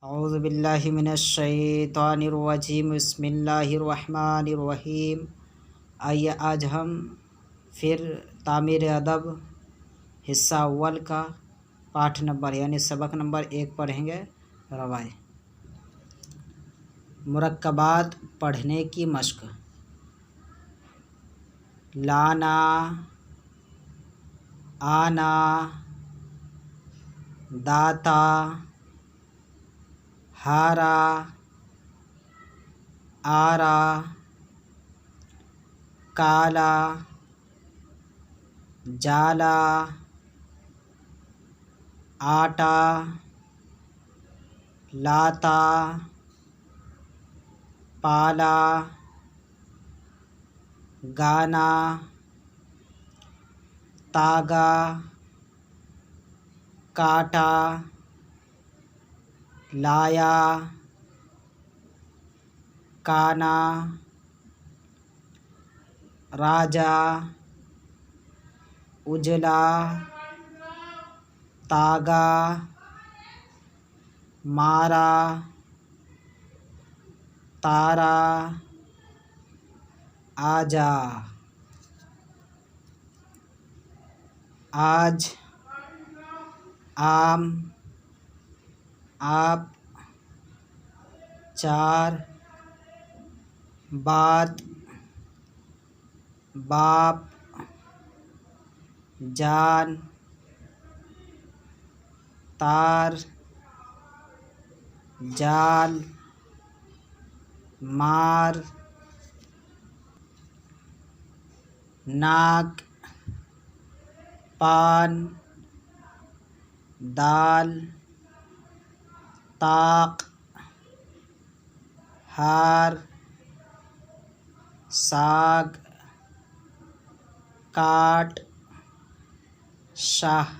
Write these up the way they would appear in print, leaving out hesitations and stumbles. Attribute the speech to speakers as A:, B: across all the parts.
A: اعوذ باللہ من الشیطان الرجیم، بسم اللہ الرحمن الرحیم۔ آئیے آج ہم پھر تعمیر ادب حصہ اول کا پاٹھ نمبر یعنی سبق نمبر 1 پڑھیں گے۔ روائے مرکبات پڑھنے کی مشق۔ لانا، آنا، داتا، ہارا، آرا، کالا، جالا، آٹا، لاتا، پالا، گانا، تاگا، کاٹا، لایا، کانا، راجا، اجلا، تاگا، مارا، تارا، آجا۔ آج، عام، آپ، چار، بات، باپ، جان، تار، جال، مار، ناک، پان، دال، طاق، ہار، ساگ، کاٹ، شاہ،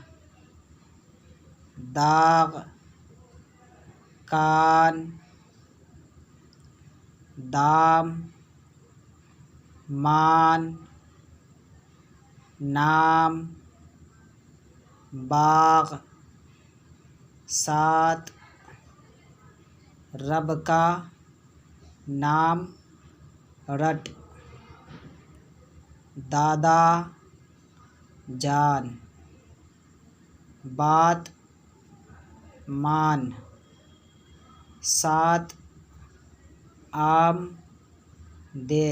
A: داغ، کان، دام، مان، نام، باغ، سات، رب کا نام رٹ، دادا، جان، بات، مان، سات، عام، دے،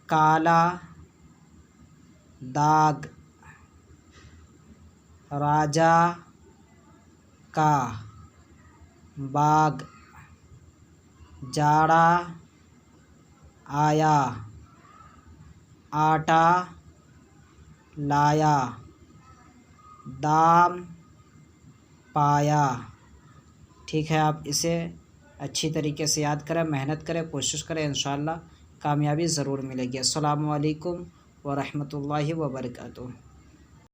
A: کالا، داغ، راجا کا، باغ، جاڑا، آیا، آٹا، لایا، دام، پایا۔ ٹھیک ہے، آپ اسے اچھی طریقے سے یاد کریں، محنت کریں، کوشش کریں، انشاءاللہ کامیابی ضرور ملے گی۔ السلام علیکم ورحمۃ اللہ وبرکاتہ۔